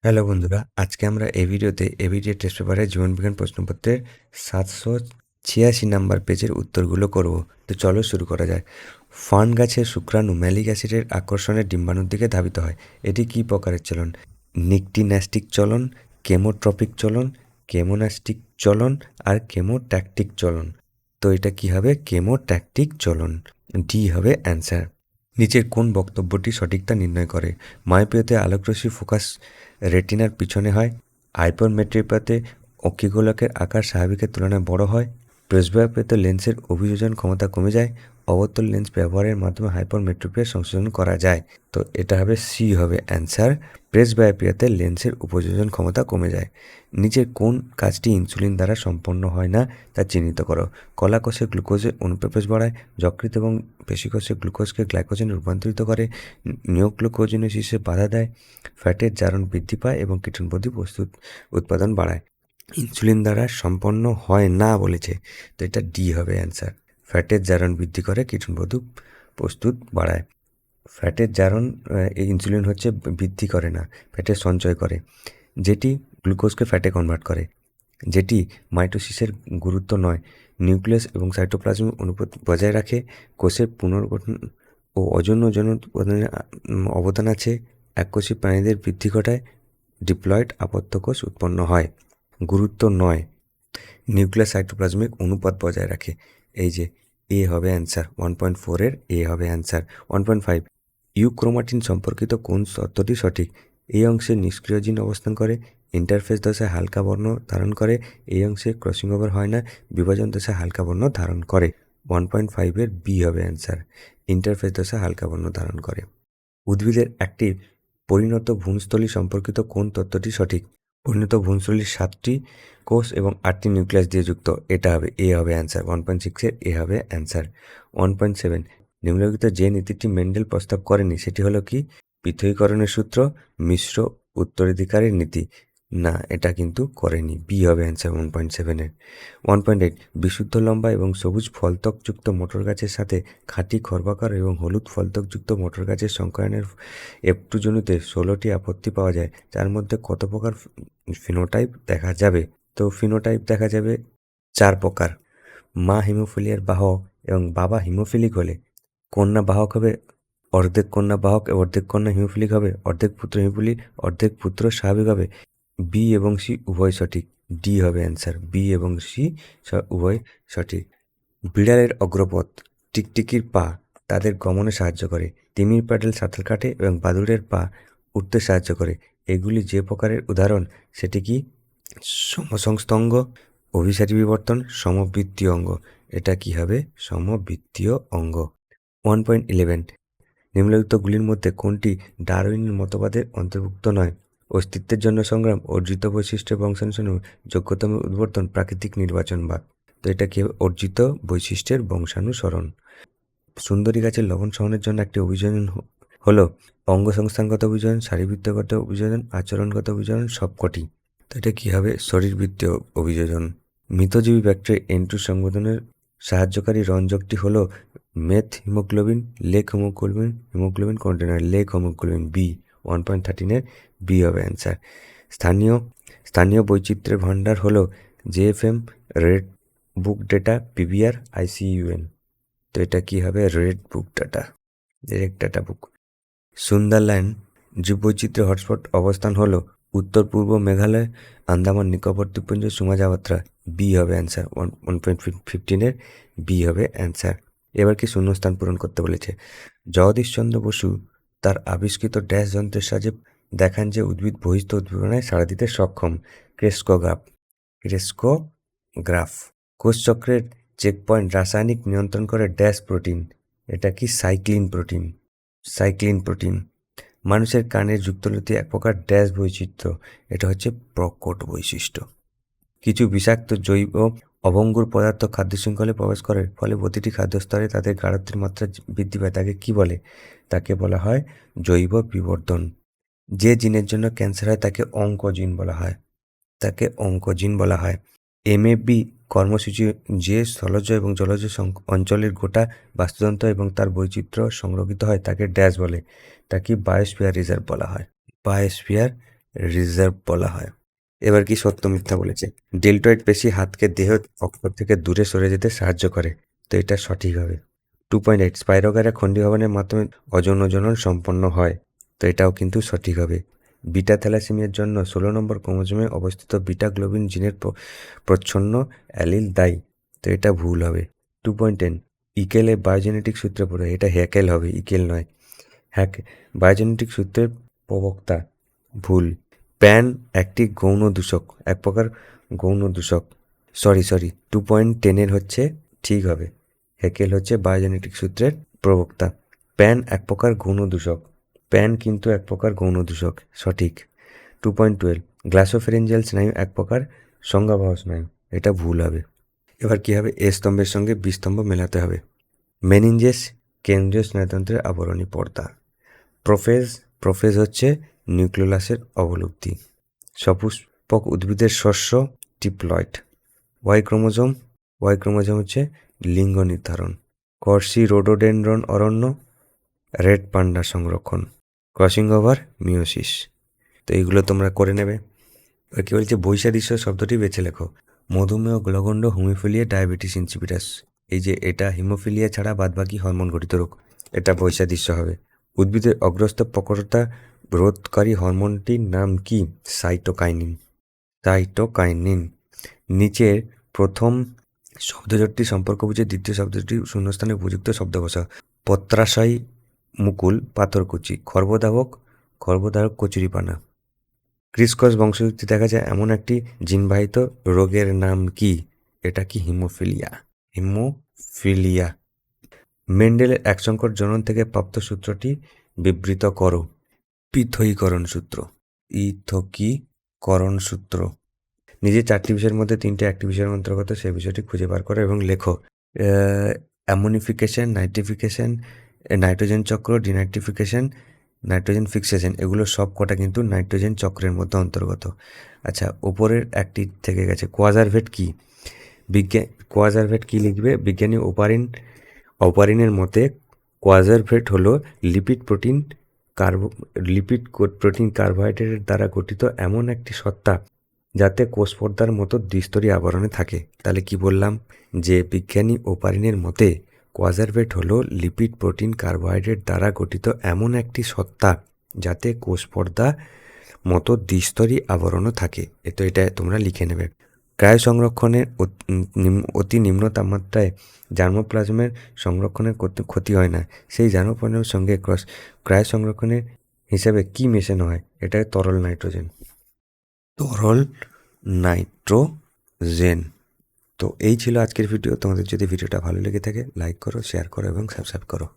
Hello বন্ধুরা, আজকে আমরা এই ভিডিওতে এবিডিএ টেস্ট পেপারের জীবনবিজ্ঞান প্রশ্নপত্রের 786 নাম্বার পেজের উত্তরগুলো করব। তো চলো শুরু করা যায়। ফার্ন গাছের শুক্রাণু ম্যালিক অ্যাসিডের আকর্ষণের ডিম্বাণুর দিকে ধাবিত হয়। এটি কী প্রকারের চলন? নিকটিন্যাস্টিক চলন, কেমোট্রপিক চলন, কেমোন্যাস্টিক চলন আর কেমোট্যাকটিক চলন। তো এটা কি হবে? কেমোট্যাকটিক চলন। ডি হবে অ্যান্সার। নিচের কোন বক্তব্যটি সঠিকতা নির্ণয় করে? মায়োপিয়াতে আলোকরশ্মি ফোকাস রেটিনার পিছনে হয়। হাইপারমেট্রিয়াতে অক্ষিগোলকের আকার স্বাভাবিকের তুলনায় বড় হয়। প্রেসবায়োপিয়াতে লেন্সের অভিযোজন ক্ষমতা কমে যায়। অবতল লেন্স ব্যবহারের মাধ্যমে হাইপারমেট্রোপিয়া সংশোধন করা যায়। তো এটা হবে সি হবে অ্যান্সার। প্রেসবায়োপিয়াতে লেন্সের উপযোজন ক্ষমতা কমে যায়। নিচের কোন কাজটি ইনসুলিন দ্বারা সম্পন্ন হয় না তা চিহ্নিত করো? কলাকোষে গ্লুকোজের অনুপ্রবেশ বাড়ায়, যকৃৎ এবং পেশিকোষে গ্লুকোজকে গ্লাইকোজেনে রূপান্তরিত করে, নিওগ্লুকোজিনোসিসে বাধা দেয়, ফ্যাটের জারণ বৃদ্ধি পায় এবং কীটাণুপরোধী প্রস্তুত উৎপাদন বাড়ায়। ইনসুলিন দ্বারা সম্পন্ন হয় না বলেছে, তো এটা ডি হবে অ্যান্সার। ফ্যাটের জারণ বৃদ্ধি করে, কীটাণুপরোধী প্রস্তুত বাড়ায়। ফ্যাটের জারণ ইনসুলিন হচ্ছে বৃদ্ধি করে না, ফ্যাটের সঞ্চয় করে, যেটি গ্লুকোজকে ফ্যাটে কনভার্ট করে, যেটি মাইটোসিসের গুরুত্ব নয়। নিউক্লিয়াস এবং সাইটোপ্লাজম অনুপাত বজায় রাখে। কোষের পুনর্গঠন ও অযৌন উৎপাদনে অবদান আছে। এককোষী প্রাণীদের বৃদ্ধি ঘটায়। ডিপ্লয়েড আবদ্ধ কোষ উৎপন্ন হয়। গুরুত্ব নয়, নিউক্লিয়াস সাইটোপ্লাজমিক অনুপাত বজায় রাখে। এই যে এ হবে অ্যান্সার। 1.4-এর এ হবে অ্যান্সার। 1.5 ইউক্রোমাটিন সম্পর্কিত কোন তত্ত্বটি সঠিক? এই অংশে নিষ্ক্রিয় জিন অবস্থান করে, ইন্টারফেস দশায় হালকা বর্ণ ধারণ করে, এই অংশে ক্রসিং ওভার হয় না, বিভাজন দশায় হালকা বর্ণ ধারণ করে। 1.5-এর বি হবে অ্যান্সার। ইন্টারফেস দশায় হালকা বর্ণ ধারণ করে। উদ্ভিদের একটি পরিণত ভ্রূণস্থলী সম্পর্কিত কোন তত্ত্বটি সঠিক? পরিণত ভ্রূণস্থলীর 7টি কোষ এবং 8টি নিউক্লিয়াস দিয়ে যুক্ত। এটা হবে এ হবে অ্যান্সার। 1.6-এর এ হবে অ্যান্সার। 1.7 নিম্নলিখিত যে নীতিটি মেন্ডেল প্রস্তাব করেনি সেটি হলো কি? পৃথকীকরণের সূত্র, মিশ্র উত্তরাধিকারের নীতি। না, এটা কিন্তু করেনি। বি হবে অ্যান্সার 1.7-এর। 1.8 বিশুদ্ধ লম্বা এবং সবুজ ফলত্বকযুক্ত মোটর গাছের সাথে খাঁটি খর্বাকার এবং হলুদ ফলত্বকযুক্ত মোটর গাছের সংকরণের F2 জনুতে 16টি আপত্তি পাওয়া যায়, যার মধ্যে কত প্রকার ফিনোটাইপ দেখা যাবে? তো ফিনোটাইপ দেখা যাবে 4 প্রকার। মা হিমোফিলিয়ার বাহক এবং বাবা হিমোফিলিক হলে কন্যা বাহক হবে, অর্ধেক কন্যা বাহক, অর্ধেক কন্যা হিমোফিলিক হবে, অর্ধেক পুত্র হিমোফিলিক, অর্ধেক পুত্র স্বাভাবিক হবে। বি এবং সি উভয় সঠিক। ডি হবে অ্যান্সার। বি এবং সি উভয় সঠিক। বিড়ালের অগ্রপথ, টিকটিকির পা তাদের গমনে সাহায্য করে, তিমির প্যাডেল সাঁতার কাটে এবং বাদুড়ের পা উঠতে সাহায্য করে। এগুলি যে প্রকারের উদাহরণ সেটি কি? সমসংস্থ অঙ্গ, অভিসারী বিবর্তন, সমবৃত্তীয় অঙ্গ। এটা কি হবে? সমবৃত্তীয় অঙ্গ। 1.11 নিম্নলিখিতগুলির মধ্যে কোনটি ডারউইনের মতবাদের অন্তর্ভুক্ত নয়? অস্তিত্বের জন্য সংগ্রাম, অর্জিত বৈশিষ্ট্যের বংশানুসরণ, যোগ্যতম উদ্বর্তন, প্রাকৃতিক নির্বাচনবাদ। তো এটা কি হবে? অর্জিত বৈশিষ্ট্যের বংশানুসরণ। সুন্দরী গাছের লবণ সহনের জন্য একটি অভিযোজন হলো অঙ্গসংস্থানগত অভিযোজন, শারীরবৃত্তিগত অভিযোজন, আচরণগত অভিযোজন, সবকটি। তো এটা কি হবে? শরীরবৃত্তীয় অভিযোজন। মৃতজীবী ব্যাকটেরিয়া N2 সংবোধনের সাহায্যকারী রঞ্জকটি হলো methaemoglobin, leghaemoglobin, haemoglobin container, leghaemoglobin. B 1.13-এর বি হবে অ্যান্সার। স্থানীয় স্থানীয় বৈচিত্র্যের ভাণ্ডার হলো JFM, red book data, PBR, ICUN। তো এটা কি হবে? Red book data, direct data book. Sundaland জীববৈচিত্র্য হটস্পট অবস্থান হলো উত্তর পূর্ব মেঘালয়, আন্দামান নিকোবর দ্বীপপুঞ্জ, সুমাত্রা। বি হবে অ্যান্সার। 1.15-এর বি হবে অ্যান্সার। এবার কি শূন্যস্থান পূরণ করতে বলেছে? জগদীশচন্দ্র বসু তার আবিষ্কৃত ড্যাশ যন্ত্রের সাহায্যে দেখান যে উদ্ভিদ বহিস্থ উদ্দীপনায় সাড়া দিতে সক্ষম। ক্রেস্কোগ্রাফ। কোষচক্রের চেকপয়েন্ট রাসায়নিক নিয়ন্ত্রণ করে ড্যাশ প্রোটিন। এটা কি? Cyclin protein. Cyclin protein. মানুষের কানের যুক্তলতি এক প্রকার ড্যাশ বৈচিত্র্য। এটা হচ্ছে প্রকট বৈশিষ্ট্য। কিছু বিষাক্ত জৈব অভঙ্গুর পদার্থ খাদ্য শৃঙ্খলে প্রবেশ করে, ফলে প্রতিটি খাদ্যস্তরে তাদের গাঢ়ত্বের মাত্রা বৃদ্ধি পায়। তাকে কি বলে? তাকে বলা হয় জৈব বিবর্ধন। যে জিনের জন্য ক্যান্সার হয় তাকে অঙ্কোজিন বলা হয়। তাকে অঙ্কোজিন বলা হয়। MAB কর্মসূচি যে স্থলজ এবং জলজ অঞ্চলের গোটা বাস্তুতন্ত্র এবং তার বৈচিত্র্য সংরক্ষিত হয় তাকে ড্যাশ বলে। তাকে বায়োস্ফিয়ার রিজার্ভ বলা হয়। বায়োস্ফিয়ার রিজার্ভ বলা হয়। এবার কি সত্য মিথ্যা বলেছে? ডেল্টয়েড পেশি হাতকে দেহ অক্ষর থেকে দূরে সরে যেতে সাহায্য করে, তো এটা সঠিক হবে। 2.8 স্পাইরোগারা খণ্ডী ভবনের মাধ্যমে অযৌন সম্পন্ন হয়, তো এটাও কিন্তু সঠিক হবে। বিটা থ্যালাসেমিয়ার জন্য 16 নম্বর ক্রোমোজোমে অবস্থিত বিটা গ্লোবিন জিনের প্রচ্ছন্ন অ্যালিল দায়ী, তো এটা ভুল হবে। 2.10 ইকেলে বায়োজেনেটিক সূত্রে পড়ে, এটা হ্যাকেল হবে, ইকেল নয়। বায়োজেনেটিক সূত্রের প্রবক্তা, ভুল। প্যান একটি গৌণ দূষক, এক প্রকার গৌণ দূষক। সরি 2.10 হচ্ছে ঠিক হবে। হেকেল হচ্ছে বায়োজেনেটিক সূত্রের প্রবক্তা। প্যান এক প্রকার গৌণ দূষক, প্যান কিন্তু এক প্রকার গৌণ দূষক, সঠিক। 2.12 গ্লাসোফেরেঞ্জিয়াল স্নায়ু এক প্রকার সংজ্ঞাবহ স্নায়ু, এটা ভুল হবে। এবার কি হবে? এ স্তম্ভের সঙ্গে বি স্তম্ভ মেলাতে হবে। মেনিনজেস কেন্দ্রীয় স্নায়ুতন্ত্রের আবরণী পর্দা। প্রোফেজ হচ্ছে নিউক্লিয়াসের অবলুপ্তি। সপুষ্পক উদ্ভিদের শস্য ডিপ্লয়েড। ওয়াই ক্রোমোজোম হচ্ছে লিঙ্গ নির্ধারণ। কর্সি রোডোডেনড্রন অরণ্য, রেড পান্ডা সংরক্ষণ। ক্রসিং ওভার মিওসিস, তো এইগুলো তোমরা করে নেবে। এবার কি বলছে? বৈসাদৃশ্য শব্দটি বেছে লেখো। মধুমেহ, গ্লগণ্ড, হিমোফিলিয়া, ডায়াবেটিস ইনসিপিটাস। এই যে এটা হিমোফিলিয়া ছাড়া বাদবাকি হরমোন ঘটিত রোগ, এটা বৈসাদৃশ্য হবে। উদ্ভিদের অগ্রস্ত প্রকটতা রোধকারী হরমোনটির নাম কি? সাইটোকাইনিন। নিচের প্রথম শব্দজোটটি সম্পর্ক বুঝে দ্বিতীয় শব্দটি শূন্যস্থানে উপযুক্ত শব্দ বসাও। পত্রাশয় মুকুল পাথরকুচি, খর্বদাহক কচুরিপানা। ক্রিসকস বংশযুক্তি দেখা যায় এমন একটি জিনবাহিত রোগের নাম কি? এটা কি? হিমোফিলিয়া। মেন্ডেলের এক সংকট জনন থেকে প্রাপ্ত সূত্রটি বিবৃত করো। পৃথকীকরণ সূত্র। নিজের 4টি বিষয়ের মধ্যে 3টে একটি বিষয়ের অন্তর্গত, সেই বিষয়টি খুঁজে বার করো এবং লেখো। অ্যামোনিফিকেশন, নাইট্রিফিকেশন, নাইট্রোজেন চক্র, ডিনাইট্রিফিকেশন, নাইট্রোজেন ফিক্সেশন, এগুলো সব কটা কিন্তু নাইট্রোজেন চক্রের মধ্যে অন্তর্গত। আচ্ছা, ওপরের একটি থেকে গেছে। কোয়াজারভেট কি? কোয়াজারভেট কি লিখবে? বিজ্ঞানী অপারিনের মতে কোয়াজারভেট হলো লিপিড প্রোটিন কার্বোহাইড্রেটের দ্বারা গঠিত এমন একটি সত্তা যাতে কোষপর্দার মতো দ্বিস্তরী আবরণে থাকে। তাহলে কি বললাম? যে বিজ্ঞানী ওপারিনের মতে কোয়াজারভেট হলো লিপিড প্রোটিন কার্বোহাইড্রেট দ্বারা গঠিত এমন একটি সত্তা যাতে কোষপর্দা মতো দ্বিস্তরী আবরণও থাকে। এটা তোমরা লিখে নেবে। ক্রায়ো সংরক্ষণের অতি নিম্ন তাপমাত্রায় জার্মোপ্লাজমের সংরক্ষণের ক্ষতি হয় না। সেই জার্মোপ্লাজমের সঙ্গে ক্রায়ো সংরক্ষণের হিসাবে কি মেশানো হয়? এটা তরল নাইট্রোজেন। তো এই ছিল আজকের ভিডিও। তোমাদের যদি ভিডিওটা ভালো লেগে থাকে লাইক করো, শেয়ার করো এবং সাবস্ক্রাইব করো।